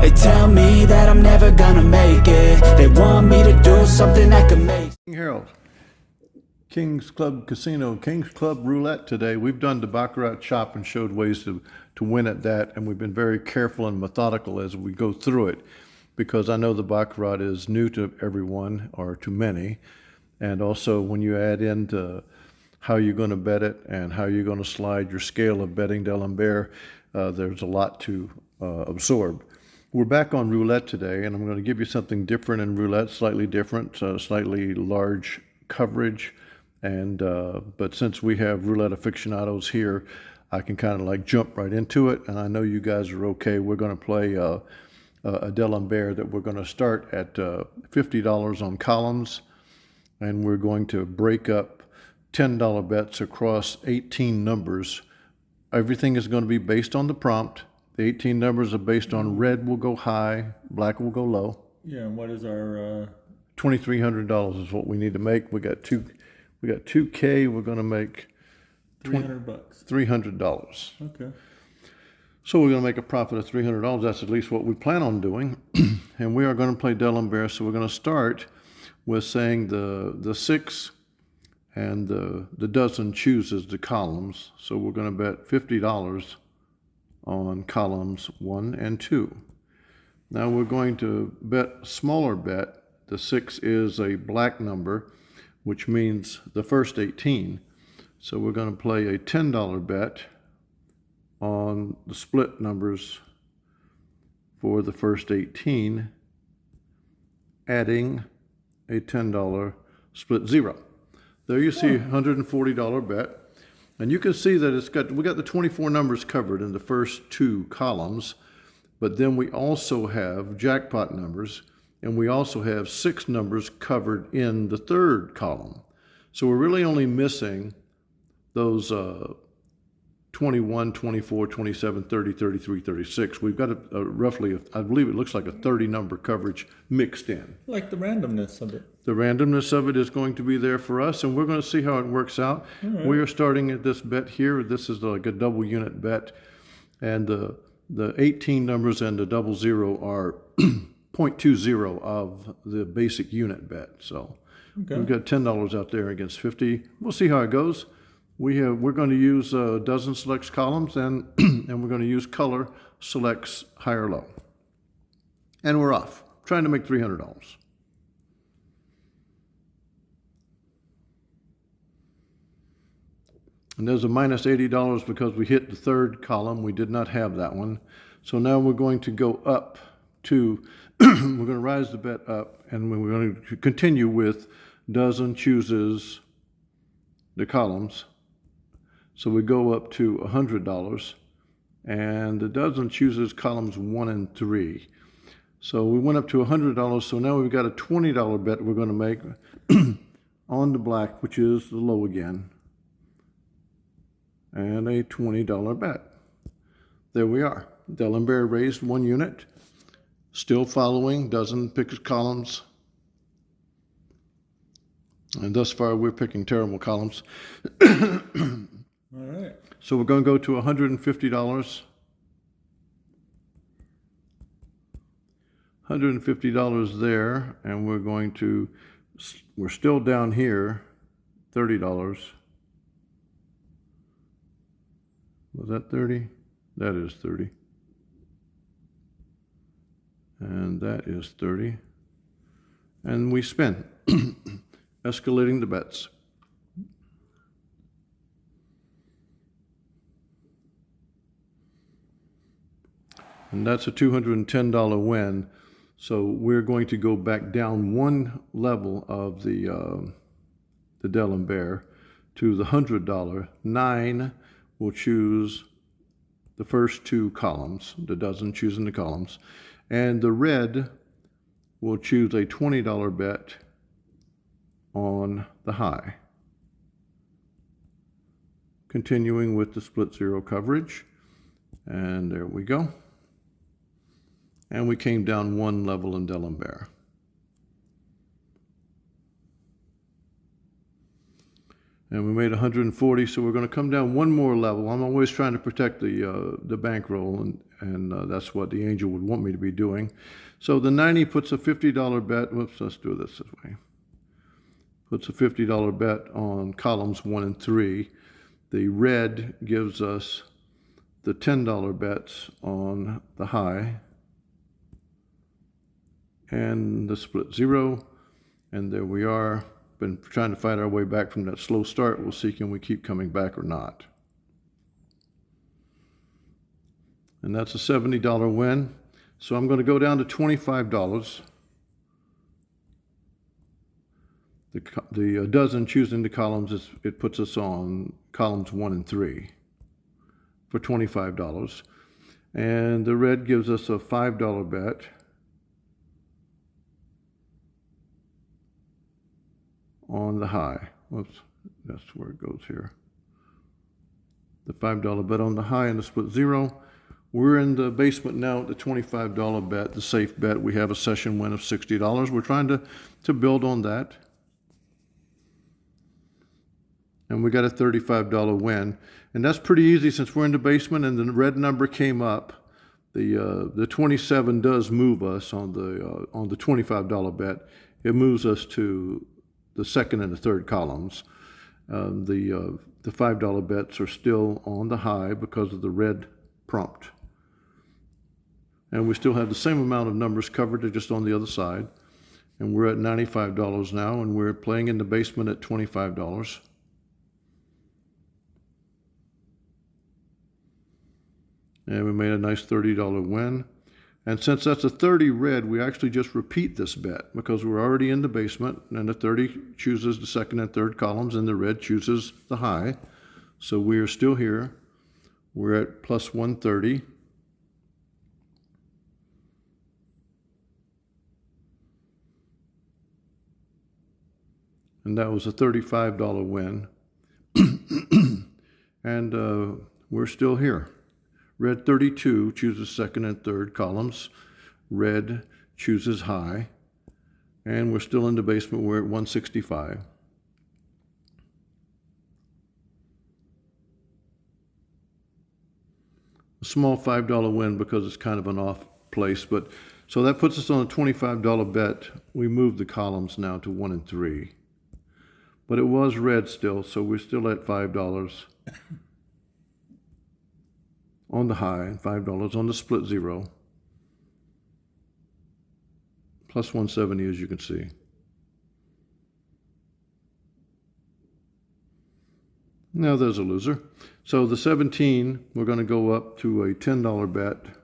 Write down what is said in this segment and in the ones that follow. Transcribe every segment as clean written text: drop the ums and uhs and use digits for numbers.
They tell me that I'm never gonna make it. They want me to do something that could make Harold, King's Club Casino, King's Club Roulette today. We've done the Baccarat shop and showed ways to win at that, and we've been very careful and methodical as we go through it, because I know the Baccarat is new to everyone, or to many, and also when you add in how you're going to bet it and how you're going to slide your scale of betting D'Alembert, there's a lot to absorb. We're back on roulette today, and I'm going to give you something different in roulette, slightly different, slightly large coverage. And but since we have roulette aficionados here, I can kind of like jump right into it. And I know you guys are okay. We're going to play a D'Alembert that we're going to start at $50 on columns, and we're going to break up $10 bets across 18 numbers. Everything is going to be based on the prompt. The 18 numbers are based on red will go high, black will go low. Yeah, and what is our... $2,300 is what we need to make. We got $2K. We're going to make $300. $300. Okay. So we're going to make a profit of $300. That's at least what we plan on doing. And we are going to play D'Alembert. So we're going to start with saying the 6 and the dozen chooses the columns. So we're going to bet $50 on columns 1 and 2. Now we're going to bet a smaller bet. The 6 is a black number, which means the first 18. So we're going to play a $10 bet on the split numbers for the first 18, adding a $10 split 0. There you see $140 bet. And you can see that we got the 24 numbers covered in the first 2 columns, but then we also have jackpot numbers, and we also have 6 numbers covered in the 3rd column. So we're really only missing those 21, 24, 27, 30, 33, 36. We've got a roughly, I believe it looks like a 30 number coverage mixed in. Like the randomness of it. The randomness of it is going to be there for us, and we're going to see how it works out. Right. We are starting at this bet here. This is like a double unit bet, and the 18 numbers and the 00 are 0.20 of the basic unit bet. So we've got $10 out there against 50. We'll see how it goes. We're going to use dozen selects columns, and and we're going to use color selects high or low. And we're off, trying to make $300. And there's a minus $80 because we hit the 3rd column. We did not have that one. So now we're going to go up to, we're going to rise the bet up, and we're going to continue with dozen chooses the columns. So we go up to $100, and the dozen chooses columns 1 and 3. So we went up to $100, so now we've got a $20 bet we're going to make on the black, which is the low again, and a $20 bet. There we are. D'Alembert raised 1 unit, still following, dozen picks columns. And thus far, we're picking terrible columns. All right. So we're going to go to $150. $150 there, and we're still down here, $30. Was that 30? That is 30. And that is 30. And we spin, escalating the bets. And that's a $210 win. So we're going to go back down 1 level of the D'Alembert to the $100. 9 will choose the first 2 columns, the dozen choosing the columns. And the red will choose a $20 bet on the high. Continuing with the split 0 coverage. And there we go. And we came down 1 level in D'Alembert. And we made 140, so we're going to come down one more level. I'm always trying to protect the bankroll, and that's what the angel would want me to be doing. So the 90 puts a $50 bet. Whoops, let's do this way. Puts a $50 bet on columns 1 and 3. The red gives us the $10 bets on the high and the split 0. And there we are. Been trying to fight our way back from that slow start. We'll see can we keep coming back or not. And that's a $70 win. So I'm going to go down to $25. The dozen choosing the columns, it puts us on columns 1 and 3 for $25. And the red gives us a $5 bet on the high. Whoops, that's where it goes here. The $5 bet on the high and the split 0. We're in the basement now at the $25 bet, the safe bet. We have a session win of $60. We're trying to build on that. And we got a $35 win. And that's pretty easy since we're in the basement and the red number came up. The 27 does move us on the $25 bet. It moves us to the second and the third columns. The $5 bets are still on the high because of the red prompt. And we still have the same amount of numbers covered, they're just on the other side. And we're at $95 now, and we're playing in the basement at $25. And we made a nice $30 win. And since that's a 30 red, we actually just repeat this bet because we're already in the basement, and the 30 chooses the second and third columns, and the red chooses the high. So we are still here. We're at plus 130. And that was a $35 win. And we're still here. Red 32 chooses second and third columns. Red chooses high. And we're still in the basement. We're at 165. A small $5 win because it's kind of an off place. But so that puts us on a $25 bet. We moved the columns now to 1 and 3. But it was red still, so we're still at $5 on the high and $5 on the split 0. Plus 170, as you can see. Now there's a loser. So the 17, we're going to go up to a $10 bet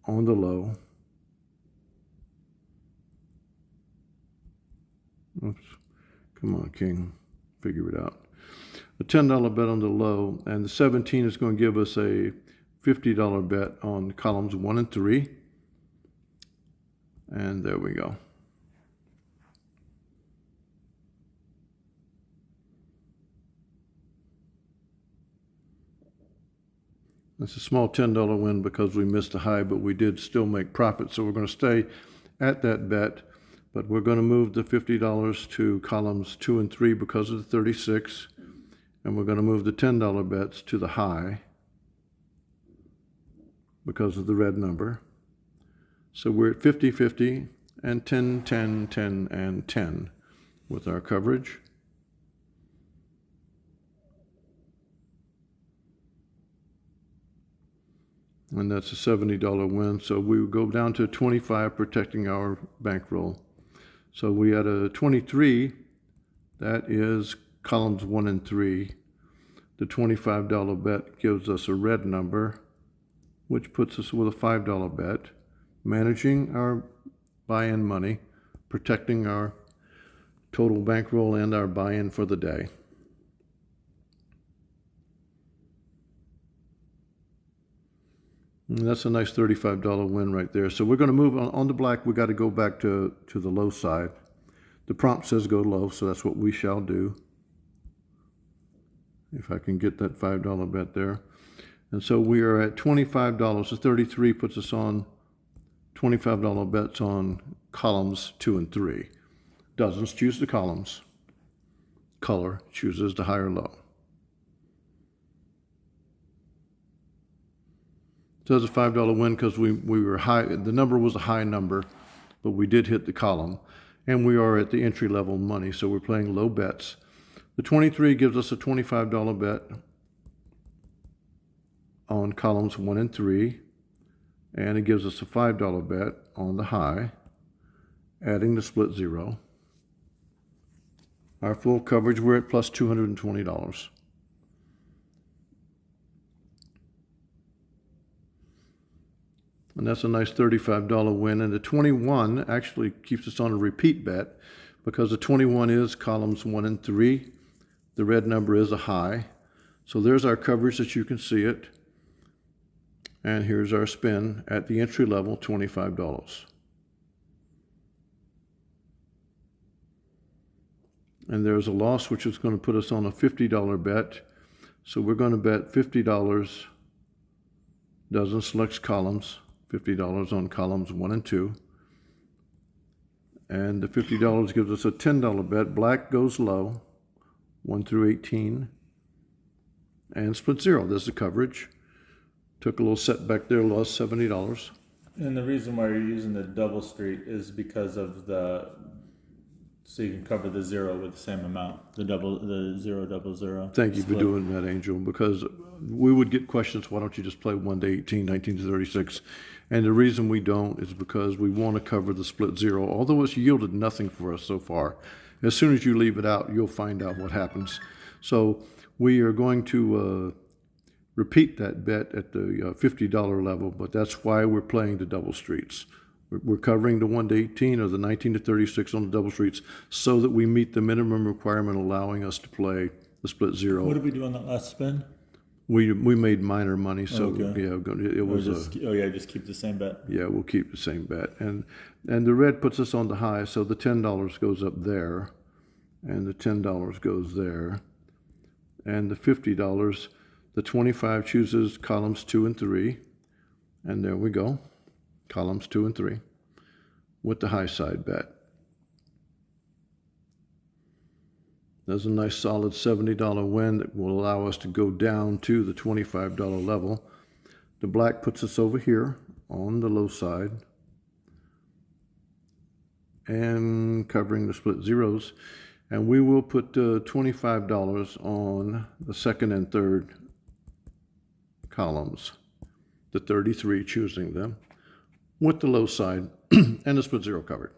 on the low. Oops. Come on, King. Figure it out. A $10 bet on the low, and the 17 is going to give us a $50 bet on columns 1 and 3. And there we go. That's a small $10 win because we missed a high, but we did still make profit. So we're going to stay at that bet. But we're going to move the $50 to columns 2 and 3 because of the 36. And we're going to move the $10 bets to the high because of the red number. So we're at 50, 50, and 10, 10, 10, and 10 with our coverage. And that's a $70 win. So we will go down to 25, protecting our bankroll. So we had a 23, that is columns 1 and 3. The $25 bet gives us a red number, which puts us with a $5 bet, managing our buy-in money, protecting our total bankroll and our buy-in for the day. And that's a nice $35 win right there. So we're going to move on the black. We got to go back to the low side. The prompt says go low, so that's what we shall do. If I can get that $5 bet there. And so we are at $25. The 33 puts us on $25 bets on columns 2 and 3. Dozens choose the columns. color chooses the high or low. So it's a $5 win because we were high. The number was a high number, but we did hit the column. And we are at the entry level money, so we're playing low bets. The 23 gives us a $25 bet on columns 1 and 3, and it gives us a $5 bet on the high, adding the split zero. Our full coverage, we're at plus $220. And that's a nice $35 win. And the 21 actually keeps us on a repeat bet because the 21 is columns 1 and 3. The red number is a high. So there's our coverage that you can see it. And here's our spin at the entry level, $25. And there's a loss, which is going to put us on a $50 bet. So we're going to bet $50, doesn't select columns. $50 on columns 1 and 2. And the $50 gives us a $10 bet. Black goes low, 1 through 18. And split zero, there's the coverage. Took a little setback there, lost $70. And the reason why you're using the double street is because of so you can cover the zero with the same amount. The 0 double zero. Thank you for doing that, Angel, because we would get questions, why don't you just play 1 to 18, 19 to 36? And the reason we don't is because we want to cover the split zero, although it's yielded nothing for us so far. As soon as you leave it out, you'll find out what happens. So we are going to repeat that bet at the $50 level, but that's why we're playing the double streets. We're covering the 1 to 18 or the 19 to 36 on the double streets so that we meet the minimum requirement allowing us to play the split zero. What did we do on that last spin? We made minor money, so Okay. yeah, it was just keep the same bet. yeah, we'll keep the same bet. And the red puts us on the high, so the $10 goes up there, and the $10 goes there, and the $50, the 25 chooses columns 2 and 3, and there we go, columns 2 and 3, with the high side bet. There's a nice solid $70 win that will allow us to go down to the $25 level. The black puts us over here on the low side and covering the split zeros. And we will put $25 on the second and third columns, the 33 choosing them, with the low side and the split zero covered.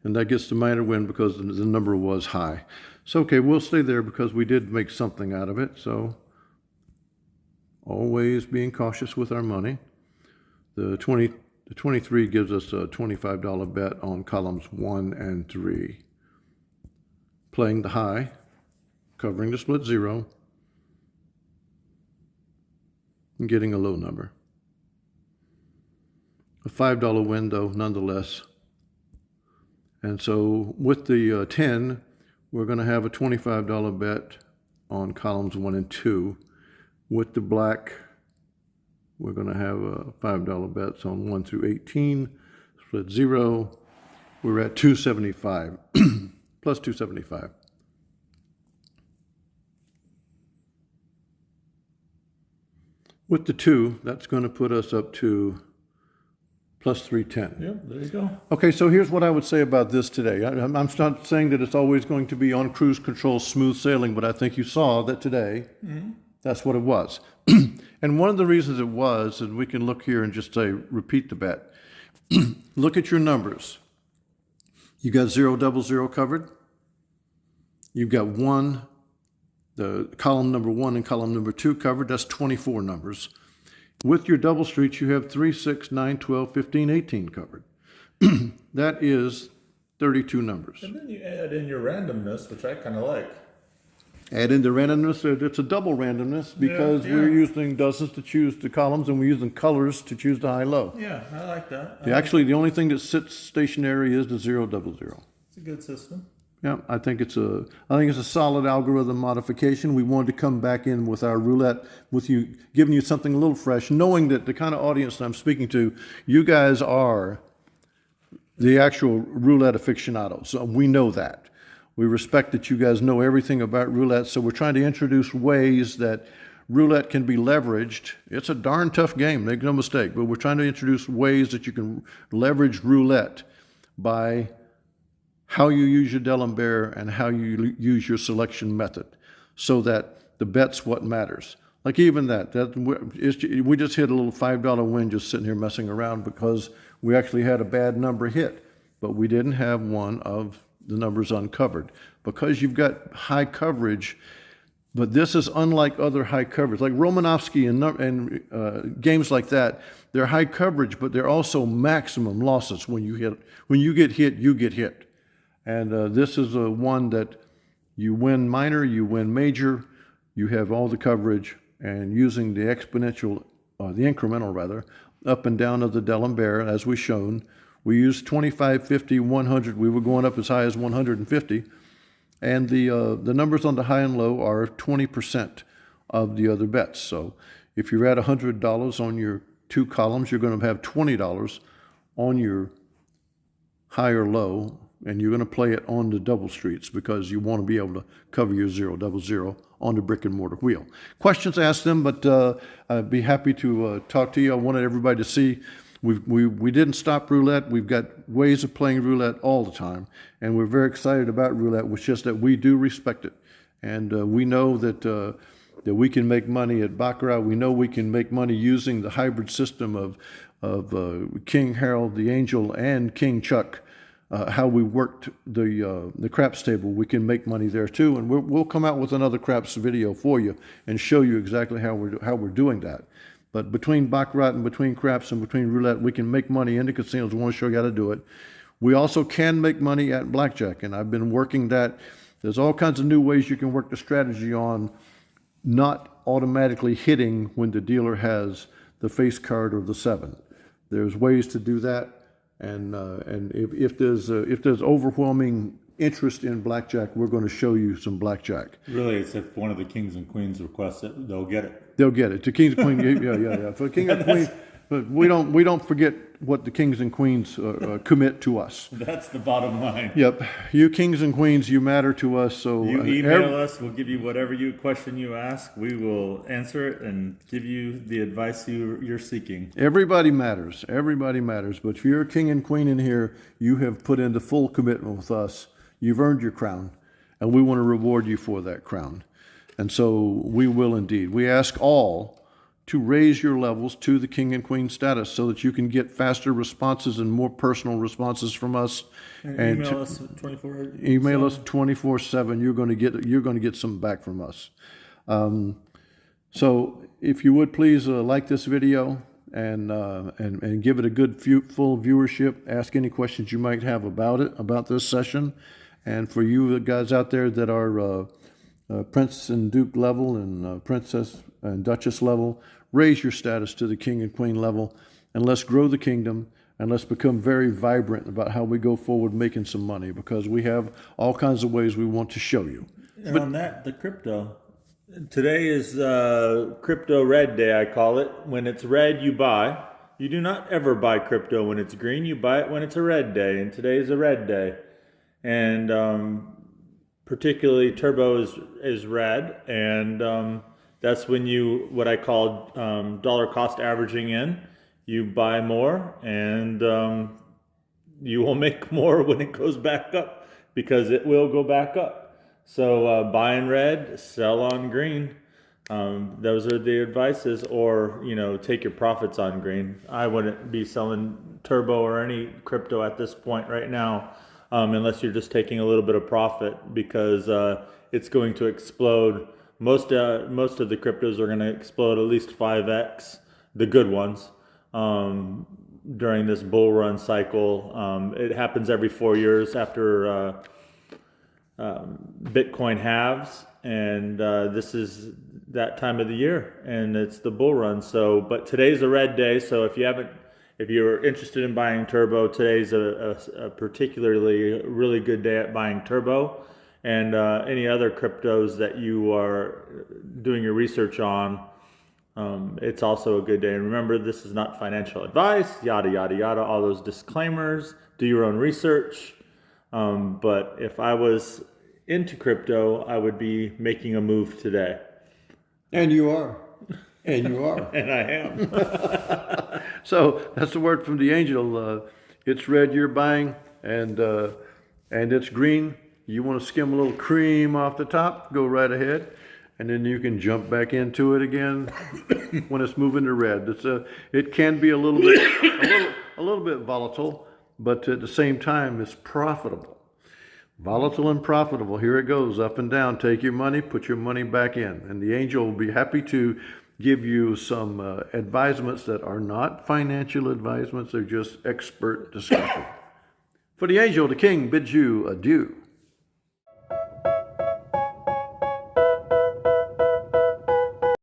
And that gets the minor win because the number was high. So, okay, we'll stay there because we did make something out of it. So, always being cautious with our money. The 23 gives us a $25 bet on columns 1 and 3. Playing the high, covering the split zero, and getting a low number. A $5 win, though, nonetheless. And so with the 10, we're going to have a $25 bet on columns 1 and 2. With the black, we're going to have a $5 bets on 1 through 18. Split zero, we're at 275, plus 275. With the 2, that's going to put us up to plus 310. Yep, there you go. Okay, so here's what I would say about this today. I'm not saying that it's always going to be on cruise control, smooth sailing, but I think you saw that today, that's what it was. And one of the reasons it was, and we can look here and just say, repeat the bet. Look at your numbers. You got 0 double zero covered. You've got 1, the column number 1 and column number 2 covered. That's 24 numbers. With your double streets, you have 3, 6, 9, 12, 15, 18 covered. That is 32 numbers. And then you add in your randomness, which I kind of like. Add in the randomness. It's a double randomness because we're using dozens to choose the columns and we're using colors to choose the high-low. Yeah, I like that. Actually, the only thing that sits stationary is the 0 double zero. It's a good system. Yeah, I think it's a solid algorithm modification. We wanted to come back in with our roulette with you, giving you something a little fresh, knowing that the kind of audience that I'm speaking to, you guys are the actual roulette aficionados. So we know that. We respect that you guys know everything about roulette, so we're trying to introduce ways that roulette can be leveraged. It's a darn tough game, make no mistake, but we're trying to introduce ways that you can leverage roulette by how you use your D'Alembert and how you use your selection method, so that the bet's what matters. Like even we just hit a little $5 win just sitting here messing around because we actually had a bad number hit, but we didn't have one of the numbers uncovered. Because you've got high coverage, but this is unlike other high coverage, like Romanovsky and games like that. They're high coverage, but they're also maximum losses. When you get hit, you get hit. And this is one that you win minor, you win major, you have all the coverage, and using the incremental rather, up and down of the D'Alembert, as we've shown, we used 25, 50, 100. We were going up as high as 150. And the numbers on the high and low are 20% of the other bets. So if you're at $100 on your two columns, you're going to have $20 on your high or low, and you're going to play it on the double streets because you want to be able to cover your 000 on the brick and mortar wheel. Questions, ask them, but I'd be happy to talk to you. I wanted everybody to see we didn't stop roulette. We've got ways of playing roulette all the time, and we're very excited about roulette. It's just that we do respect it, and we know that we can make money at baccarat. We know we can make money using the hybrid system of King Harold, the Angel, and King Chuck. How we worked the craps table, we can make money there too, and we'll come out with another craps video for you and show you exactly how we're doing that. But between baccarat and between craps and between roulette, we can make money in the casinos. We want to show you how to do it. We also can make money at blackjack, and I've been working that. There's all kinds of new ways you can work the strategy on not automatically hitting when the dealer has the face card or the 7. There's ways to do that. And if there's overwhelming interest in blackjack, we're going to show you some blackjack. Really, it's if one of the kings and queens requests it, they'll get it. They'll get it. The kings and queens, yeah. For king and queen, but we don't forget what the kings and queens commit to us. That's the bottom line. Yep, you kings and queens, you matter to us. So you email us. We'll give you whatever question you ask. We will answer it and give you the advice you're seeking. Everybody matters. Everybody matters. But if you're a king and queen in here, you have put in the full commitment with us. You've earned your crown, and we want to reward you for that crown. And so we will indeed. We ask all to raise your levels to the king and queen status so that you can get faster responses and more personal responses from us. And email us 24. Email us 24/7. You're going to get some back from us. So if you would please like this video and give it a good full viewership. Ask any questions you might have about this session. And for you guys out there that are Prince and Duke level and Princess and Duchess level, raise your status to the King and Queen level, and let's grow the kingdom, and let's become very vibrant about how we go forward making some money, because we have all kinds of ways we want to show you. And on that, the crypto. Today is crypto red day, I call it. When it's red, you buy. You do not ever buy crypto when it's green. You buy it when it's a red day, and today is a red day. And particularly turbo is red, and that's when you, what I call dollar cost averaging in. You buy more, and you will make more when it goes back up, because it will go back up. So buy in red, sell on green. Those are the advices, or take your profits on green. I wouldn't be selling turbo or any crypto at this point right now, unless you're just taking a little bit of profit, because it's going to explode. Most of the cryptos are going to explode at least 5x, the good ones, during this bull run cycle. It happens every 4 years after Bitcoin halves, and this is that time of the year, and it's the bull run. So, but today's a red day, so if you're interested in buying turbo, today's a particularly really good day at buying turbo. And any other cryptos that you are doing your research on, it's also a good day. And remember, this is not financial advice, yada, yada, yada, all those disclaimers. Do your own research. But if I was into crypto, I would be making a move today. And you are. And you are. And I am. So that's the word from the angel. It's red, you're buying, and it's green. You want to skim a little cream off the top, go right ahead. And then you can jump back into it again when it's moving to red. It can be a little bit volatile, but at the same time, it's profitable. Volatile and profitable. Here it goes, up and down. Take your money, put your money back in. And the angel will be happy to give you some advisements that are not financial advisements. They're just expert discussion. For the angel, the king bids you adieu.